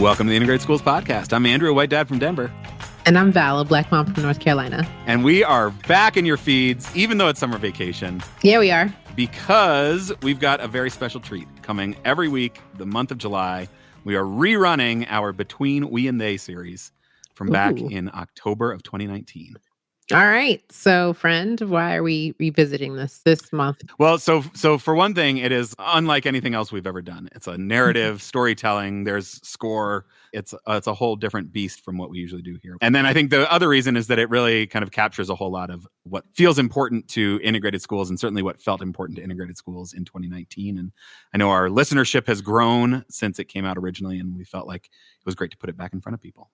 Welcome to the Integrated Schools Podcast. I'm Andrew, a white dad from Denver. And I'm Val, a black mom from North Carolina. And we are back in your feeds, even though it's summer vacation. Yeah, we are. Because we've got a very special treat coming every week, the month of July. We are rerunning our Between We and They series from back in October of 2019. All right. So, friend, why are we revisiting this month? Well, so for one thing, it is unlike anything else we've ever done. It's a narrative storytelling. There's score. It's a whole different beast from what we usually do here. And then I think the other reason is that it really kind of captures a whole lot of what feels important to integrated schools, and certainly what felt important to integrated schools in 2019. And I know our listenership has grown since it came out originally, and we felt like it was great to put it back in front of people.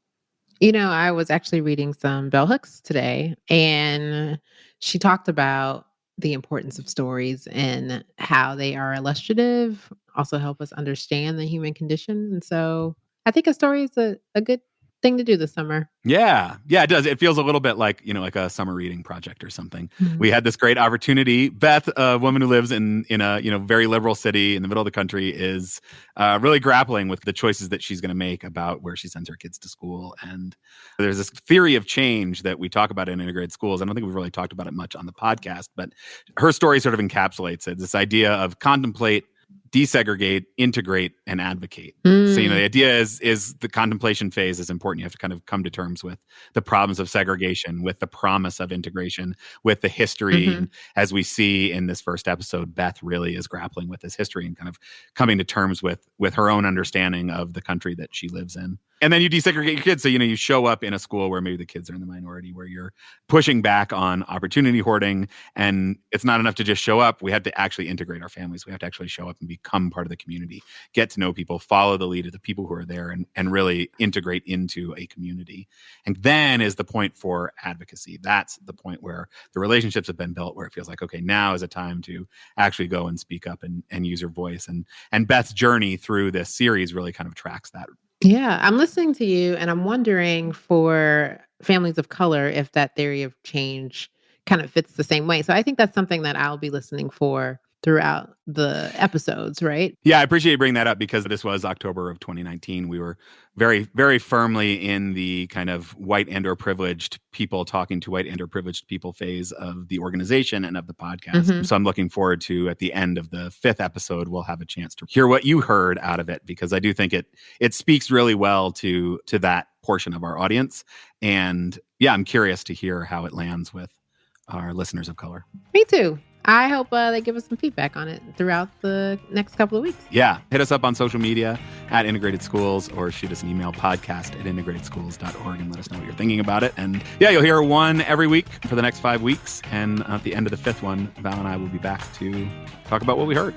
You know, I was actually reading some bell hooks today, and she talked about the importance of stories and how they are illustrative, also help us understand the human condition. And so I think a story is a good thing to do this summer. Yeah, it does. It feels a little bit like, like a summer reading project or something. Mm-hmm. We had this great opportunity. Beth, a woman who lives in a very liberal city in the middle of the country, is really grappling with the choices that she's going to make about where she sends her kids to school. And there's this theory of change that we talk about in integrated schools. I don't think we've really talked about it much on the podcast, but her story sort of encapsulates it. This idea of contemplate, desegregate, integrate, and advocate. So, the idea is the contemplation phase is important. You have to kind of come to terms with the problems of segregation, with the promise of integration, with the history. Mm-hmm. And as we see in this first episode, Beth really is grappling with this history and kind of coming to terms with her own understanding of the country that she lives in. And then you desegregate your kids. So, you show up in a school where maybe the kids are in the minority, where you're pushing back on opportunity hoarding. And it's not enough to just show up. We have to actually integrate our families. We have to actually show up and become part of the community, get to know people, follow the lead of the people who are there, and really integrate into a community. And then is the point for advocacy. That's the point where the relationships have been built, where it feels like, okay, now is a time to actually go and speak up and use your voice. And Beth's journey through this series really kind of tracks that. Yeah, I'm listening to you, and I'm wondering for families of color if that theory of change kind of fits the same way. So I think that's something that I'll be listening for throughout the episodes, right? Yeah, I appreciate you bringing that up, because this was October of 2019. We were very, very firmly in the kind of white and or privileged people talking to white and or privileged people phase of the organization and of the podcast. Mm-hmm. So I'm looking forward to, at the end of the 5th episode, we'll have a chance to hear what you heard out of it, because I do think it speaks really well to that portion of our audience. And yeah, I'm curious to hear how it lands with our listeners of color. Me too. I hope they give us some feedback on it throughout the next couple of weeks. Yeah. Hit us up on social media at Integrated Schools, or shoot us an email, podcast@integratedschools.org, and let us know what you're thinking about it. And yeah, you'll hear one every week for the next 5 weeks. And at the end of the 5th one, Val and I will be back to talk about what we heard.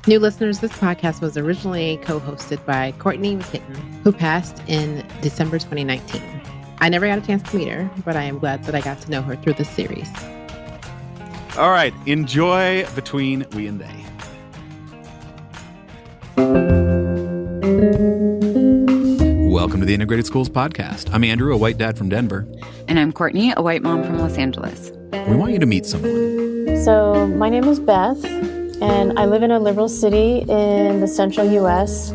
New listeners, this podcast was originally co-hosted by Courtney Mykytyn, who passed in December 2019. I never got a chance to meet her, but I am glad that I got to know her through this series. All right. Enjoy Between We and They. Welcome to the Integrated Schools Podcast. I'm Andrew, a white dad from Denver. And I'm Courtney, a white mom from Los Angeles. We want you to meet someone. So my name is Beth, and I live in a liberal city in the central U.S.,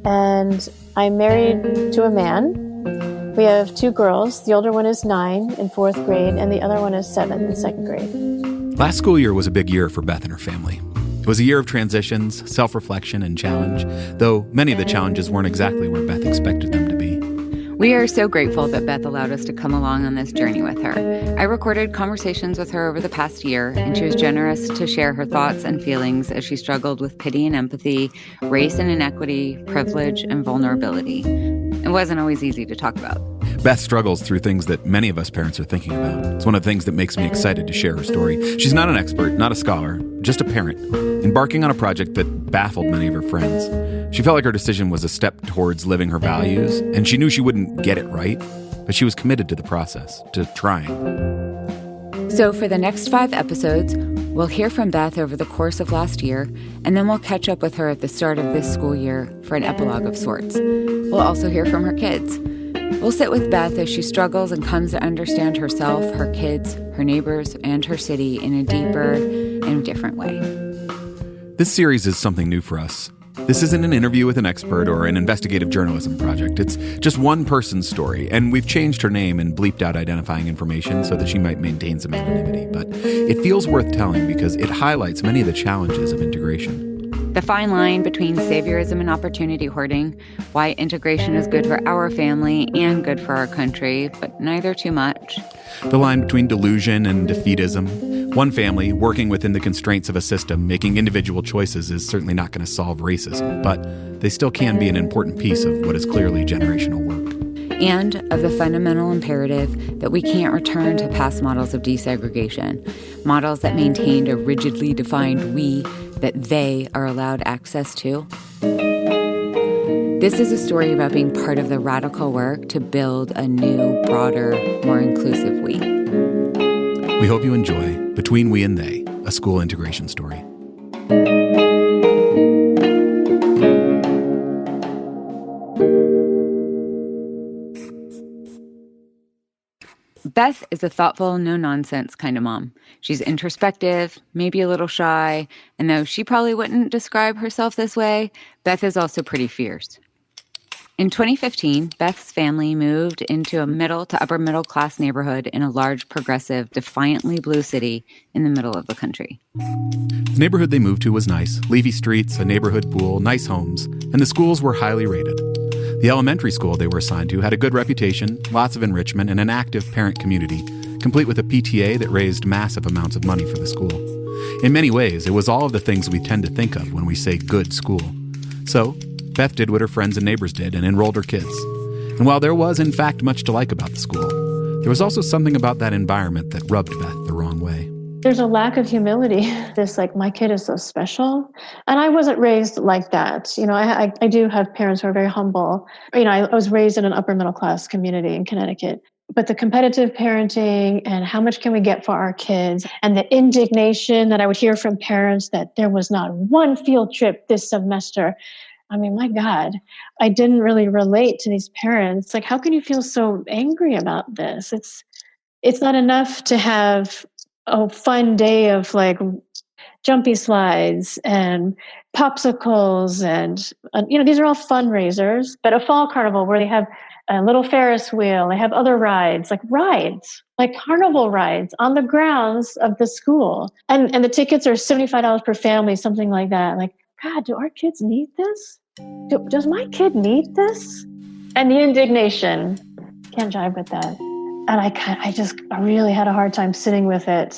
and I'm married to a man. We have 2 girls. The older one is 9 in 4th grade, and the other one is 7 in 2nd grade. Last school year was a big year for Beth and her family. It was a year of transitions, self-reflection, and challenge, though many of the challenges weren't exactly where Beth expected them to be. We are so grateful that Beth allowed us to come along on this journey with her. I recorded conversations with her over the past year, and she was generous to share her thoughts and feelings as she struggled with pity and empathy, race and inequity, privilege and vulnerability. It wasn't always easy to talk about. Beth struggles through things that many of us parents are thinking about. It's one of the things that makes me excited to share her story. She's not an expert, not a scholar, just a parent, embarking on a project that baffled many of her friends. She felt like her decision was a step towards living her values, and she knew she wouldn't get it right, but she was committed to the process, to trying. So for the next 5 episodes, we'll hear from Beth over the course of last year, and then we'll catch up with her at the start of this school year for an epilogue of sorts. We'll also hear from her kids. We'll sit with Beth as she struggles and comes to understand herself, her kids, her neighbors, and her city in a deeper and different way. This series is something new for us. This isn't an interview with an expert or an investigative journalism project. It's just one person's story, and we've changed her name and bleeped out identifying information so that she might maintain some anonymity. But it feels worth telling because it highlights many of the challenges of integration. The fine line between saviorism and opportunity hoarding, why integration is good for our family and good for our country, but neither too much. The line between delusion and defeatism. One family, working within the constraints of a system, making individual choices is certainly not going to solve racism, but they still can be an important piece of what is clearly generational work. And of the fundamental imperative that we can't return to past models of desegregation, models that maintained a rigidly defined we that they are allowed access to. This is a story about being part of the radical work to build a new, broader, more inclusive we. We hope you enjoy Between We and They, a school integration story. Beth is a thoughtful, no-nonsense kind of mom. She's introspective, maybe a little shy, and though she probably wouldn't describe herself this way, Beth is also pretty fierce. In 2015, Beth's family moved into a middle to upper middle class neighborhood in a large, progressive, defiantly blue city in the middle of the country. The neighborhood they moved to was nice. Leafy streets, a neighborhood pool, nice homes, and the schools were highly rated. The elementary school they were assigned to had a good reputation, lots of enrichment, and an active parent community, complete with a PTA that raised massive amounts of money for the school. In many ways, it was all of the things we tend to think of when we say good school. So, Beth did what her friends and neighbors did and enrolled her kids. And while there was, in fact, much to like about the school, there was also something about that environment that rubbed Beth the wrong way. There's a lack of humility. This, like, my kid is so special. And I wasn't raised like that. You know, I do have parents who are very humble. You know, I was raised in an upper middle class community in Connecticut. But the competitive parenting and how much can we get for our kids and the indignation that I would hear from parents that there was not one field trip this semester. I mean, my God, I didn't really relate to these parents. Like, how can you feel so angry about this? It's not enough to have a fun day of like jumpy slides and popsicles and you know, these are all fundraisers, but a fall carnival where they have a little Ferris wheel, they have other rides, like carnival rides on the grounds of the school. And the tickets are $75 per family, something like that. Like, God, do our kids need this? Does my kid need this? And the indignation, can't jive with that. And I really had a hard time sitting with it.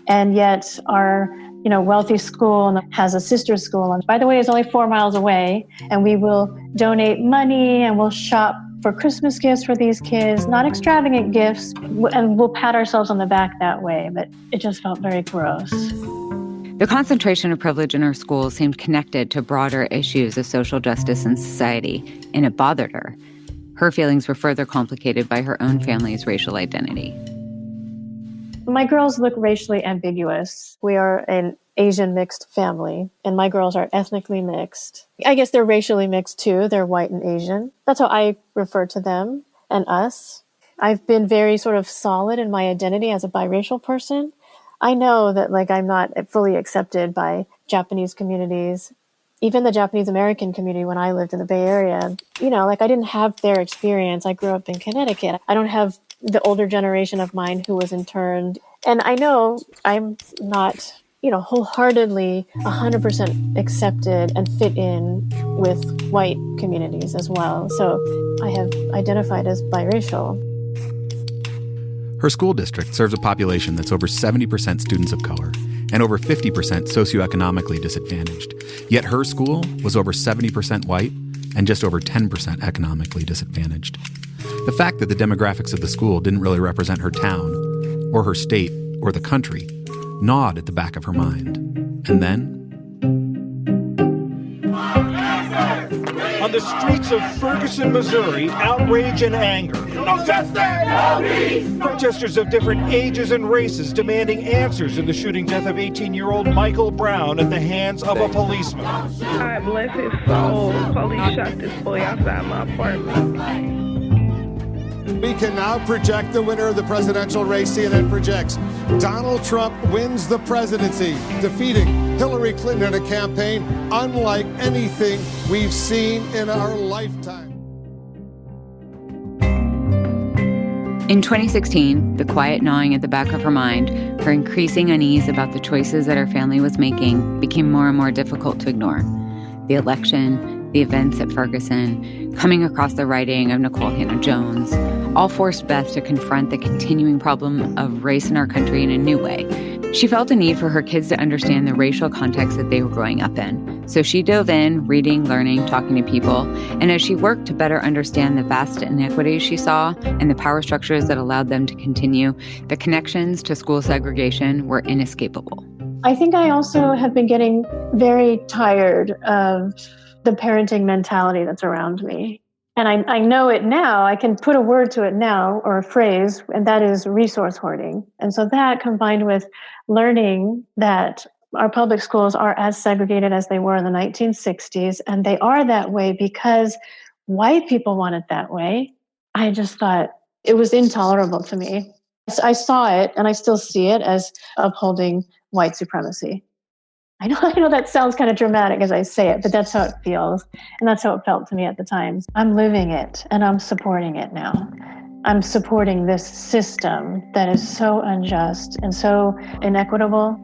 And yet our, you know, wealthy school has a sister school. And by the way, it's only 4 miles away. And we will donate money and we'll shop for Christmas gifts for these kids, not extravagant gifts. And we'll pat ourselves on the back that way. But it just felt very gross. The concentration of privilege in her school seemed connected to broader issues of social justice and society, and it bothered her. Her feelings were further complicated by her own family's racial identity. My girls look racially ambiguous. We are an Asian mixed family, and my girls are ethnically mixed. I guess they're racially mixed too. They're white and Asian. That's how I refer to them and us. I've been very sort of solid in my identity as a biracial person. I know that, like, I'm not fully accepted by Japanese communities, even the Japanese American community when I lived in the Bay Area. You know, like, I didn't have their experience. I grew up in Connecticut. I don't have the older generation of mine who was interned. And I know I'm not, you know, wholeheartedly 100% accepted and fit in with white communities as well. So I have identified as biracial. Her school district serves a population that's over 70% students of color and over 50% socioeconomically disadvantaged. Yet her school was over 70% white and just over 10% economically disadvantaged. The fact that the demographics of the school didn't really represent her town or her state or the country gnawed at the back of her mind. And then, on the streets of Ferguson, Missouri, outrage and anger. No justice! No peace! Protesters of different ages and races demanding answers in the shooting death of 18-year-old Michael Brown at the hands of a policeman. God bless his soul. Police shot this boy outside my apartment. We can now project the winner of the presidential race. CNN projects Donald Trump wins the presidency, defeating Hillary Clinton in a campaign unlike anything we've seen in our lifetime. In 2016, the quiet gnawing at the back of her mind, her increasing unease about the choices that her family was making, became more and more difficult to ignore. The election, the events at Ferguson, coming across the writing of Nicole Hannah-Jones, all forced Beth to confront the continuing problem of race in our country in a new way. She felt a need for her kids to understand the racial context that they were growing up in. So she dove in, reading, learning, talking to people, and as she worked to better understand the vast inequities she saw and the power structures that allowed them to continue, the connections to school segregation were inescapable. I think I also have been getting very tired of the parenting mentality that's around me. And I know it now, I can put a word to it now, or a phrase, and that is resource hoarding. And so that, combined with learning that our public schools are as segregated as they were in the 1960s, and they are that way because white people want it that way, I just thought it was intolerable to me. I saw it, and I still see it, as upholding white supremacy. I know that sounds kind of dramatic as I say it, but that's how it feels. And that's how it felt to me at the time. I'm living it, and I'm supporting it now. I'm supporting this system that is so unjust and so inequitable.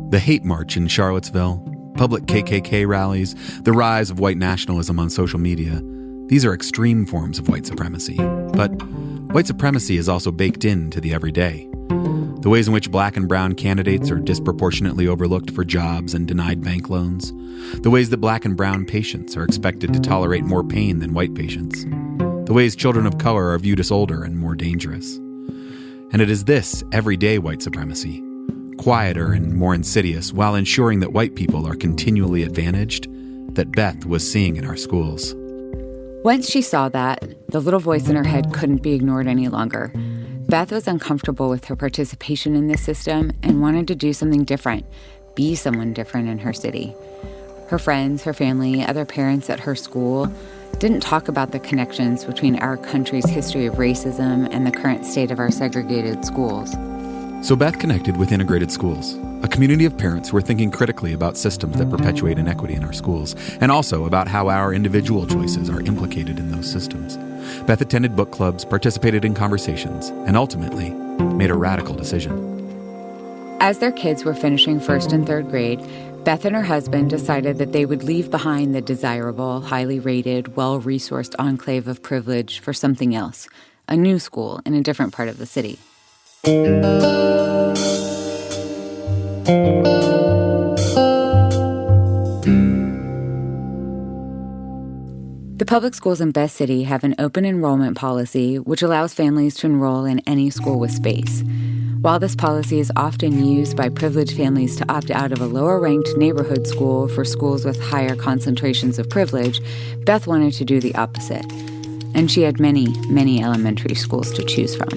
The hate march in Charlottesville, public KKK rallies, the rise of white nationalism on social media, these are extreme forms of white supremacy. But white supremacy is also baked into the everyday. The ways in which black and brown candidates are disproportionately overlooked for jobs and denied bank loans. The ways that black and brown patients are expected to tolerate more pain than white patients. The ways children of color are viewed as older and more dangerous. And it is this everyday white supremacy, quieter and more insidious while ensuring that white people are continually advantaged, that Beth was seeing in our schools. Once she saw that, the little voice in her head couldn't be ignored any longer. Beth was uncomfortable with her participation in this system and wanted to do something different, be someone different in her city. Her friends, her family, other parents at her school didn't talk about the connections between our country's history of racism and the current state of our segregated schools. So Beth connected with Integrated Schools, a community of parents who are thinking critically about systems that perpetuate inequity in our schools, and also about how our individual choices are implicated in those systems. Beth attended book clubs, participated in conversations, and ultimately made a radical decision. As their kids were finishing first and third grade, Beth and her husband decided that they would leave behind the desirable, highly rated, well-resourced enclave of privilege for something else, a new school in a different part of the city. The public schools in Beth City have an open enrollment policy which allows families to enroll in any school with space. While this policy is often used by privileged families to opt out of a lower-ranked neighborhood school for schools with higher concentrations of privilege, Beth wanted to do the opposite. And she had many, many elementary schools to choose from.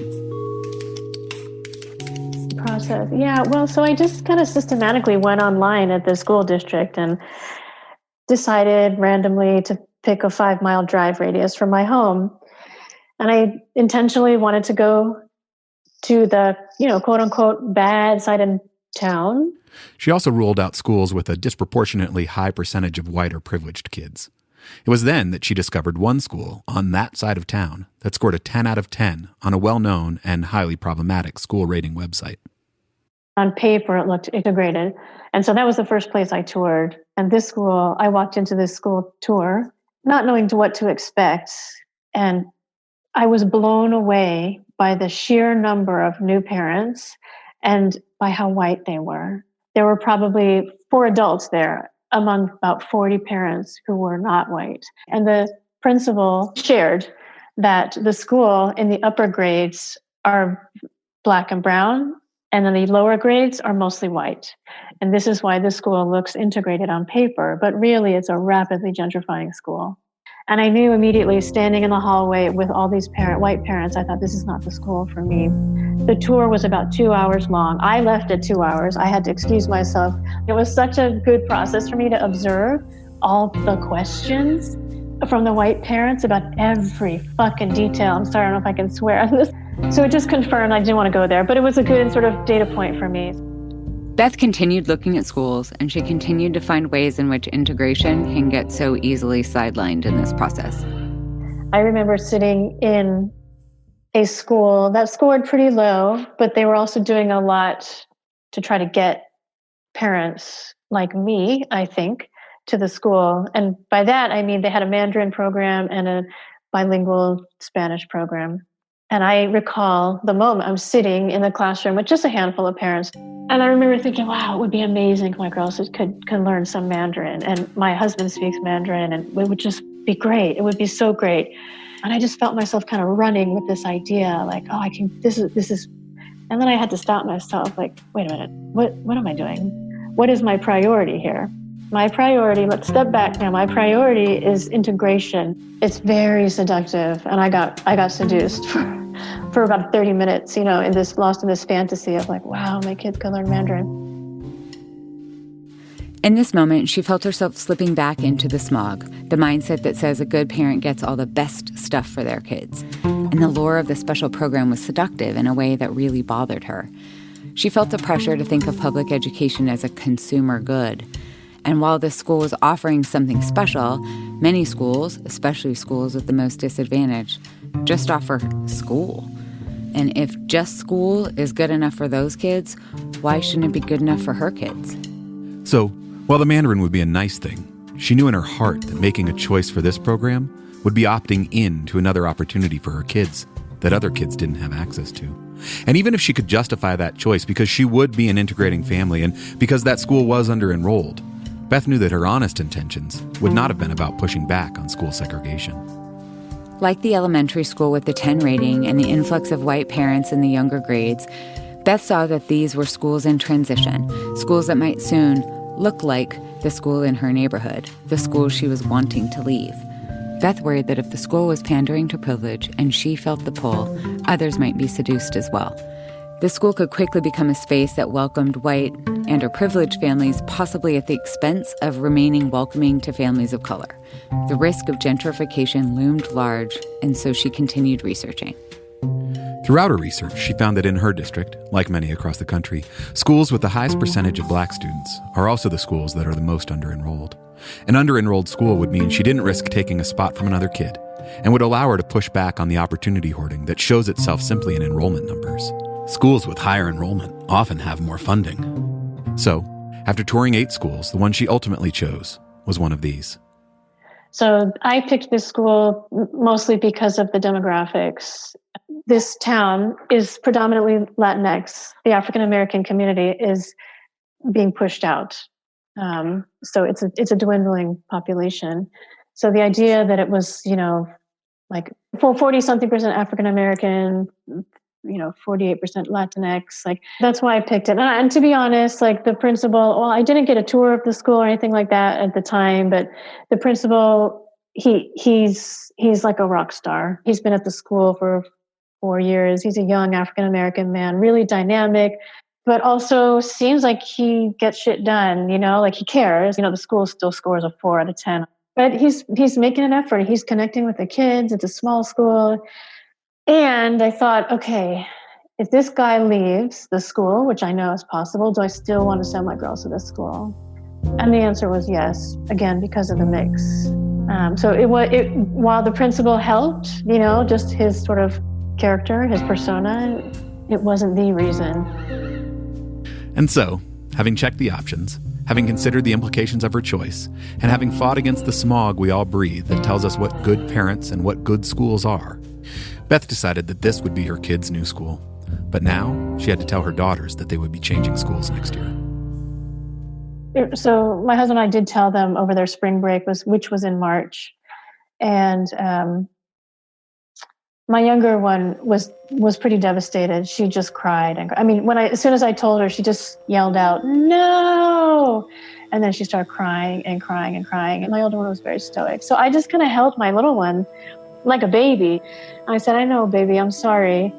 Process. Yeah, well, so I just kind of systematically went online at the school district and decided randomly to pick a 5-mile drive radius from my home. And I intentionally wanted to go to the, quote unquote, bad side of town. She also ruled out schools with a disproportionately high percentage of white or privileged kids. It was then that she discovered one school on that side of town that scored a 10 out of 10 on a well-known and highly problematic school rating website. On paper, it looked integrated. And so that was the first place I toured. And this school, I walked into this school tour, not knowing what to expect. And I was blown away by the sheer number of new parents and by how white they were. There were probably 4 adults there among about 40 parents who were not white. And the principal shared that the school in the upper grades are black and brown, and then the lower grades are mostly white. And this is why the school looks integrated on paper, but really it's a rapidly gentrifying school. And I knew immediately, standing in the hallway with all these white parents, I thought, this is not the school for me. The tour was about 2 hours long. I left at 2 hours. I had to excuse myself. It was such a good process for me to observe all the questions from the white parents about every fucking detail. I'm sorry, I don't know if I can swear on this. So it just confirmed I didn't want to go there, but it was a good sort of data point for me. Beth continued looking at schools, and she continued to find ways in which integration can get so easily sidelined in this process. I remember sitting in a school that scored pretty low, but they were also doing a lot to try to get parents like me, I think, to the school. And by that, I mean they had a Mandarin program and a bilingual Spanish program. And I recall the moment I'm sitting in the classroom with just a handful of parents. And I remember thinking, wow, it would be amazing if my girls could learn some Mandarin. And my husband speaks Mandarin, and it would just be great. It would be so great. And I just felt myself kind of running with this idea, like, oh, I can, this is, and then I had to stop myself, like, wait a minute, what am I doing? What is my priority here? My priority, let's step back now. My priority is integration. It's very seductive. And I got seduced for about 30 minutes, lost in this fantasy of like, wow, my kids can learn Mandarin. In this moment, she felt herself slipping back into the smog, the mindset that says a good parent gets all the best stuff for their kids. And the lure of the special program was seductive in a way that really bothered her. She felt the pressure to think of public education as a consumer good. And while this school was offering something special, many schools, especially schools with the most disadvantaged, just offer school. And if just school is good enough for those kids, why shouldn't it be good enough for her kids? So, while the Mandarin would be a nice thing, she knew in her heart that making a choice for this program would be opting in to another opportunity for her kids that other kids didn't have access to. And even if she could justify that choice because she would be an integrating family and because that school was under-enrolled, Beth knew that her honest intentions would not have been about pushing back on school segregation. Like the elementary school with the 10 rating and the influx of white parents in the younger grades, Beth saw that these were schools in transition, schools that might soon look like the school in her neighborhood, the school she was wanting to leave. Beth worried that if the school was pandering to privilege and she felt the pull, others might be seduced as well. The school could quickly become a space that welcomed white and or privileged families, possibly at the expense of remaining welcoming to families of color. The risk of gentrification loomed large, and so she continued researching. Throughout her research, she found that in her district, like many across the country, schools with the highest percentage of black students are also the schools that are the most under-enrolled. An under-enrolled school would mean she didn't risk taking a spot from another kid and would allow her to push back on the opportunity hoarding that shows itself simply in enrollment numbers. Schools with higher enrollment often have more funding. So, after touring 8 schools, the one she ultimately chose was one of these. So I picked this school mostly because of the demographics. This town is predominantly Latinx. The African-American community is being pushed out. So it's a dwindling population. So the idea that it was, like 40-something% African-American, 48% Latinx, like that's why I picked it. And to be honest, like the principal, well, I didn't get a tour of the school or anything like that at the time, but the principal, he's like a rock star. He's been at the school for 4 years. He's a young African-American man, really dynamic, but also seems like he gets shit done, like he cares. The school still scores a 4 out of 10, but he's making an effort. He's connecting with the kids. It's a small school. And I thought, okay, if this guy leaves the school, which I know is possible, do I still want to send my girls to this school? And the answer was yes, again, because of the mix. So while the principal helped, just his sort of character, his persona, it wasn't the reason. And so, having checked the options, having considered the implications of her choice, and having fought against the smog we all breathe that tells us what good parents and what good schools are, Beth decided that this would be her kids' new school. But now she had to tell her daughters that they would be changing schools next year. So my husband and I did tell them over their spring break, which was in March. And my younger one was pretty devastated. She just cried. As soon as I told her, she just yelled out, "No!" And then she started crying and crying and crying. And my older one was very stoic. So I just kind of held my little one like a baby. And I said, "I know, baby, I'm sorry."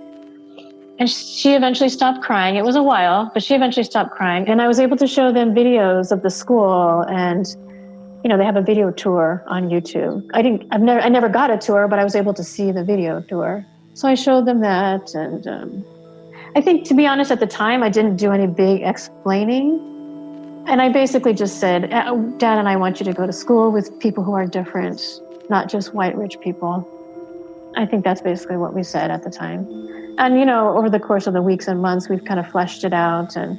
And she eventually stopped crying. It was a while, but she eventually stopped crying. And I was able to show them videos of the school, and they have a video tour on YouTube. I never got a tour, but I was able to see the video tour. So I showed them that, and I think, to be honest, at the time, I didn't do any big explaining. And I basically just said, Dad and I want you to go to school with people who are different, not just white rich people. I think that's basically what we said at the time. And, you know, over the course of the weeks and months, we've kind of fleshed it out. And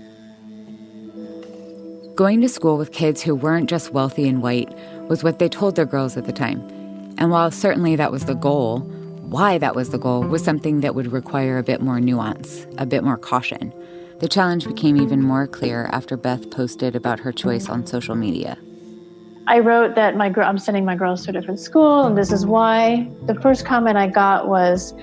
going to school with kids who weren't just wealthy and white was what they told their girls at the time. And while certainly that was the goal, why that was the goal was something that would require a bit more nuance, a bit more caution. The challenge became even more clear after Beth posted about her choice on social media. I wrote that I'm sending my girls to a different school, and this is why. The first comment I got was,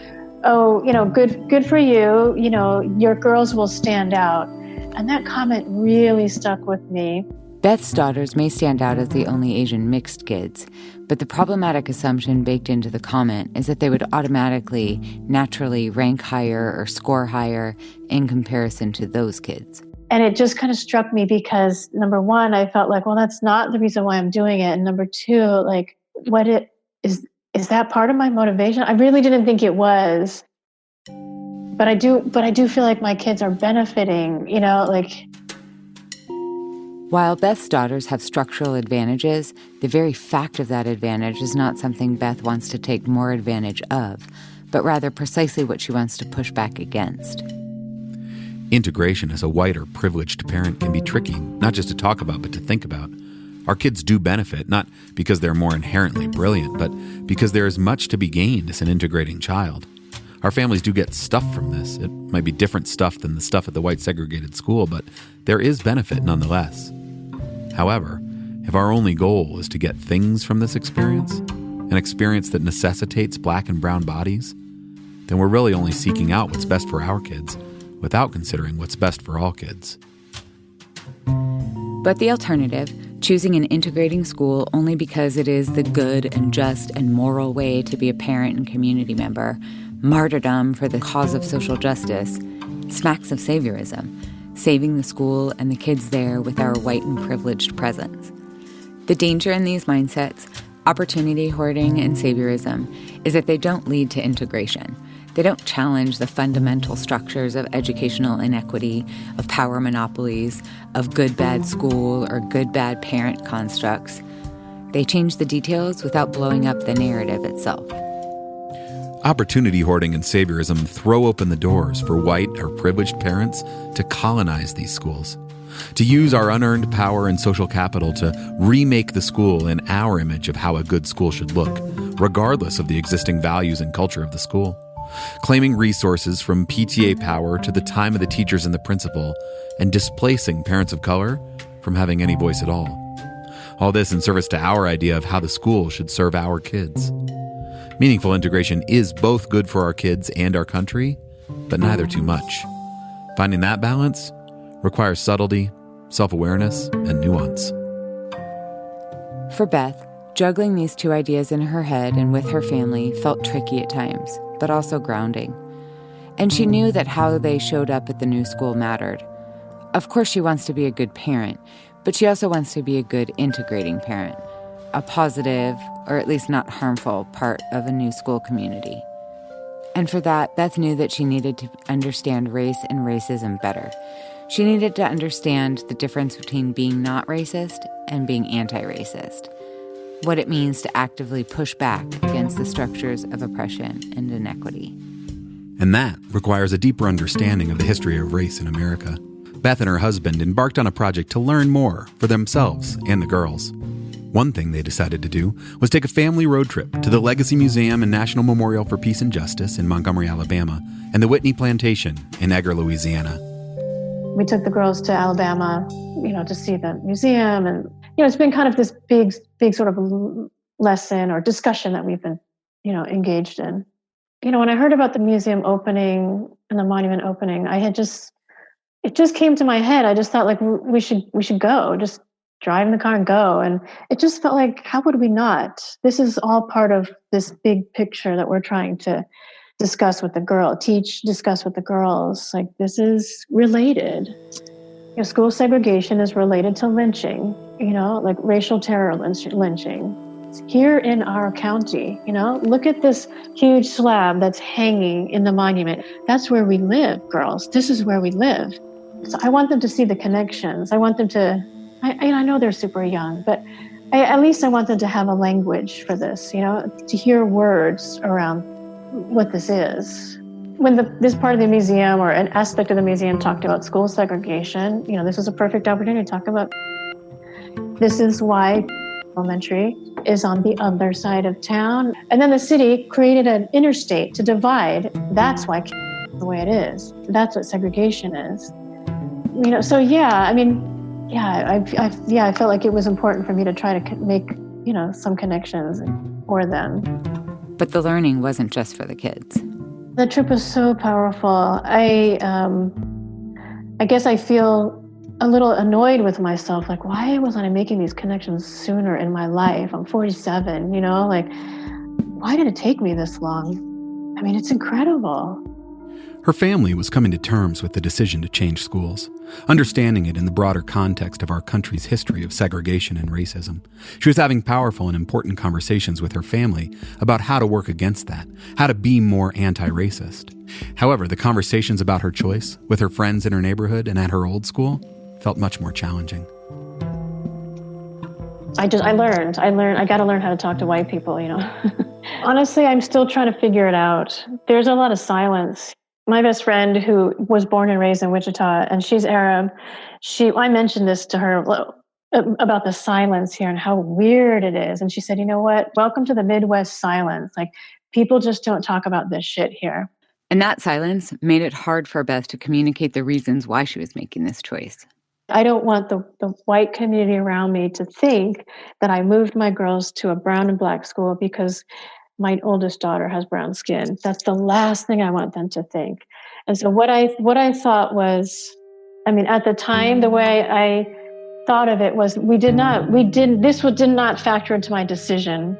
oh, you know, good for you. You know, your girls will stand out. And that comment really stuck with me. Beth's daughters may stand out as the only Asian mixed kids, but the problematic assumption baked into the comment is that they would automatically, naturally rank higher or score higher in comparison to those kids. And it just kind of struck me because, number one, I felt like, well, that's not the reason why I'm doing it. And number two, like, is that part of my motivation? I really didn't think it was. But I do feel like my kids are benefiting, you know, like. While Beth's daughters have structural advantages, the very fact of that advantage is not something Beth wants to take more advantage of, but rather precisely what she wants to push back against. Integration as a white or privileged parent can be tricky, not just to talk about, but to think about. Our kids do benefit, not because they're more inherently brilliant, but because there is much to be gained as an integrating child. Our families do get stuff from this. It might be different stuff than the stuff at the white segregated school, but there is benefit nonetheless. However, if our only goal is to get things from this experience, an experience that necessitates black and brown bodies, then we're really only seeking out what's best for our kids without considering what's best for all kids. But the alternative, choosing an integrating school only because it is the good and just and moral way to be a parent and community member, martyrdom for the cause of social justice, smacks of saviorism, saving the school and the kids there with our white and privileged presence. The danger in these mindsets, opportunity hoarding and saviorism, is that they don't lead to integration. They don't challenge the fundamental structures of educational inequity, of power monopolies, of good-bad school or good-bad parent constructs. They change the details without blowing up the narrative itself. Opportunity hoarding and saviorism throw open the doors for white or privileged parents to colonize these schools, to use our unearned power and social capital to remake the school in our image of how a good school should look, regardless of the existing values and culture of the school, claiming resources from PTA power to the time of the teachers and the principal, and displacing parents of color from having any voice at all. All this in service to our idea of how the school should serve our kids. Meaningful integration is both good for our kids and our country, but neither too much. Finding that balance requires subtlety, self-awareness, and nuance. For Beth, juggling these two ideas in her head and with her family felt tricky at times, but also grounding. And she knew that how they showed up at the new school mattered. Of course, she wants to be a good parent, but she also wants to be a good integrating parent, a positive, or at least not harmful, part of a new school community. And for that, Beth knew that she needed to understand race and racism better. She needed to understand the difference between being not racist and being anti-racist, what it means to actively push back against the structures of oppression and inequity. And that requires a deeper understanding of the history of race in America. Beth and her husband embarked on a project to learn more for themselves and the girls. One thing they decided to do was take a family road trip to the Legacy Museum and National Memorial for Peace and Justice in Montgomery, Alabama, and the Whitney Plantation in Edgar, Louisiana. We took the girls to Alabama, you know, to see the museum. And, you know, it's been kind of this big sort of lesson or discussion that we've been, you know, engaged in. You know, when I heard about the museum opening and the monument opening, it just came to my head. I just thought, like, we should go, just drive in the car and go. And it just felt like, how would we not? This is all part of this big picture that we're trying to discuss with the discuss with the girls. Like, this is related. You know, school segregation is related to lynching, you know, like racial terror lynching. here in our county. Look at this huge slab that's hanging in the monument. That's where we live, girls. This is where we live. So I want them to see the connections. I want them to, I know they're super young, but at least I want them to have a language for this, to hear words around what this is. When this part of the museum or an aspect of the museum talked about school segregation, this was a perfect opportunity to talk about. This is why elementary is on the other side of town. And then the city created an interstate to divide. That's why the way it is. That's what segregation is. So yeah, I felt like it was important for me to try to make, some connections for them. But the learning wasn't just for the kids. The trip was so powerful. I guess I feel a little annoyed with myself. Like, why wasn't I making these connections sooner in my life? I'm 47, why did it take me this long? It's incredible. Her family was coming to terms with the decision to change schools, understanding it in the broader context of our country's history of segregation and racism. She was having powerful and important conversations with her family about how to work against that, how to be more anti-racist. However, the conversations about her choice with her friends in her neighborhood and at her old school felt much more challenging. I got to learn how to talk to white people, Honestly, I'm still trying to figure it out. There's a lot of silence. My best friend, who was born and raised in Wichita, and she's Arab, I mentioned this to her about the silence here and how weird it is. And she said, you know what? Welcome to the Midwest silence. Like, people just don't talk about this shit here. And that silence made it hard for Beth to communicate the reasons why she was making this choice. I don't want the white community around me to think that I moved my girls to a brown and black school because my oldest daughter has brown skin. That's the last thing I want them to think. And so what I thought was, at the time, the way I thought of it was this did not factor into my decision.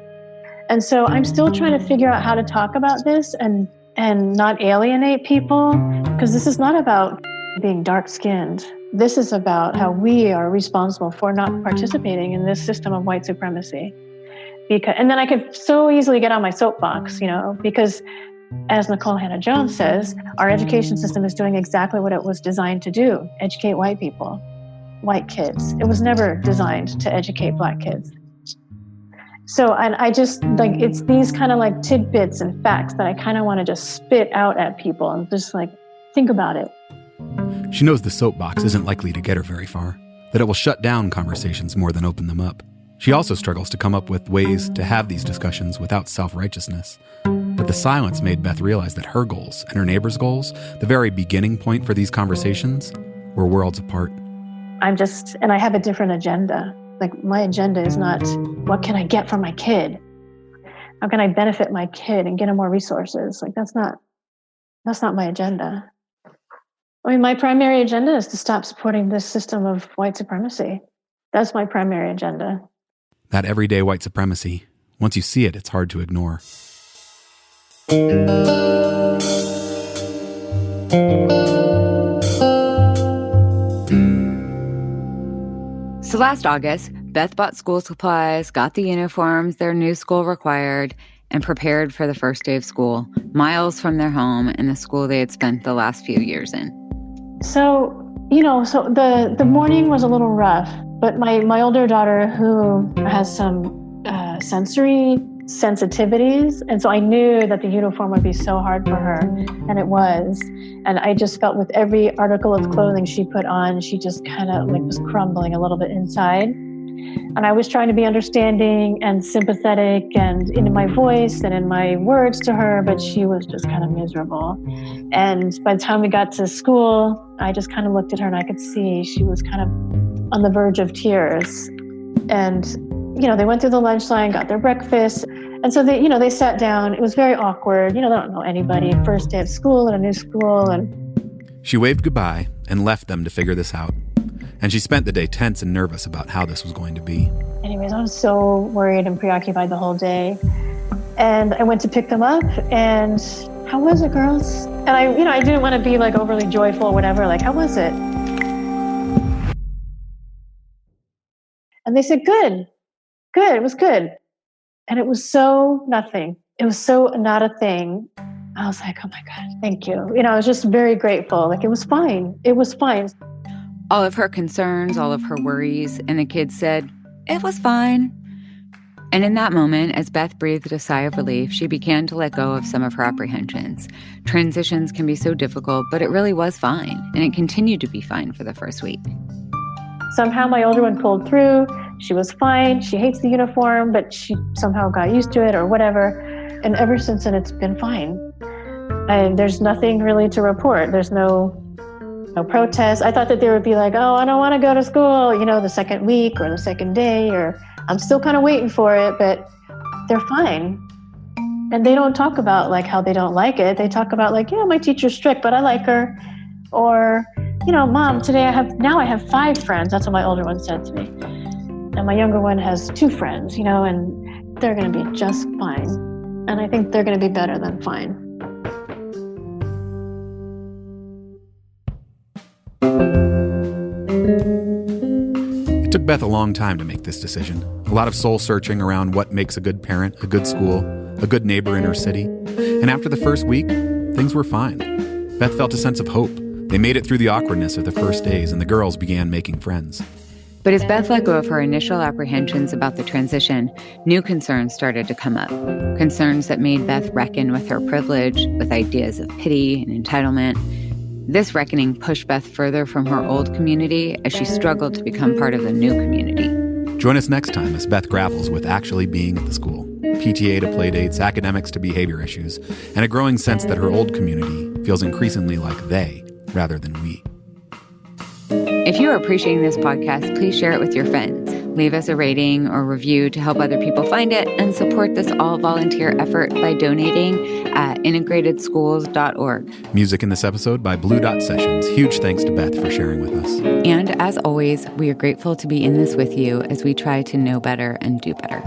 And so I'm still trying to figure out how to talk about this and not alienate people, because this is not about being dark-skinned. This is about how we are responsible for not participating in this system of white supremacy. And then I could so easily get on my soapbox, because as Nicole Hannah-Jones says, our education system is doing exactly what it was designed to do: educate white people, white kids. It was never designed to educate black kids. So, and I just it's these kind of tidbits and facts that I kind of want to just spit out at people and just think about it. She knows the soapbox isn't likely to get her very far, that it will shut down conversations more than open them up. She also struggles to come up with ways to have these discussions without self-righteousness. But the silence made Beth realize that her goals and her neighbor's goals, the very beginning point for these conversations, were worlds apart. And I have a different agenda. My agenda is not, what can I get from my kid? How can I benefit my kid and get him more resources? That's not my agenda. My primary agenda is to stop supporting this system of white supremacy. That's my primary agenda. That everyday white supremacy, once you see it, it's hard to ignore. So last August, Beth bought school supplies, got the uniforms their new school required, and prepared for the first day of school, miles from their home and the school they had spent the last few years in. So the morning was a little rough, but my older daughter, who has some sensory sensitivities, and so I knew that the uniform would be so hard for her, and it was. And I just felt with every article of clothing she put on, she just kind of was crumbling a little bit inside. And I was trying to be understanding and sympathetic and in my voice and in my words to her, but she was just kind of miserable. And by the time we got to school, I just kind of looked at her and I could see she was kind of on the verge of tears. And, they went through the lunch line, got their breakfast. And so they sat down. It was very awkward. They don't know anybody. First day of school at a new school. And she waved goodbye and left them to figure this out. And she spent the day tense and nervous about how this was going to be. Anyways, I was so worried and preoccupied the whole day. And I went to pick them up, and how was it, girls? And I didn't want to be overly joyful or whatever. How was it? And they said, good, it was good. And it was so nothing. It was so not a thing. I was like, oh my God, thank you. I was just very grateful. Like, it was fine. It was fine. All of her concerns, all of her worries, and the kids said, it was fine. And in that moment, as Beth breathed a sigh of relief, she began to let go of some of her apprehensions. Transitions can be so difficult, but it really was fine, and it continued to be fine for the first week. Somehow my older one pulled through. She was fine. She hates the uniform, but she somehow got used to it or whatever. And ever since then, it's been fine. And there's nothing really to report. There's no protest. I thought that they would be like, oh, I don't want to go to school, the second week or the second day, or I'm still kind of waiting for it, but they're fine. And they don't talk about like how they don't like it. They talk about like, yeah, my teacher's strict, but I like her. Or, Mom, today I have 5 friends. That's what my older one said to me. And my younger one has 2 friends, and they're going to be just fine. And I think they're going to be better than fine. It took Beth a long time to make this decision. A lot of soul searching around what makes a good parent, a good school, a good neighbor in her city. And after the first week, things were fine. Beth felt a sense of hope. They made it through the awkwardness of the first days, and the girls began making friends. But as Beth let go of her initial apprehensions about the transition, new concerns started to come up. Concerns that made Beth reckon with her privilege, with ideas of pity and entitlement. This reckoning pushed Beth further from her old community as she struggled to become part of the new community. Join us next time as Beth grapples with actually being at the school. PTA to playdates, academics to behavior issues, and a growing sense that her old community feels increasingly like they rather than we. If you are appreciating this podcast, please share it with your friends. Leave us a rating or review to help other people find it, and support this all-volunteer effort by donating at integratedschools.org. Music in this episode by Blue Dot Sessions. Huge thanks to Beth for sharing with us. And as always, we are grateful to be in this with you as we try to know better and do better.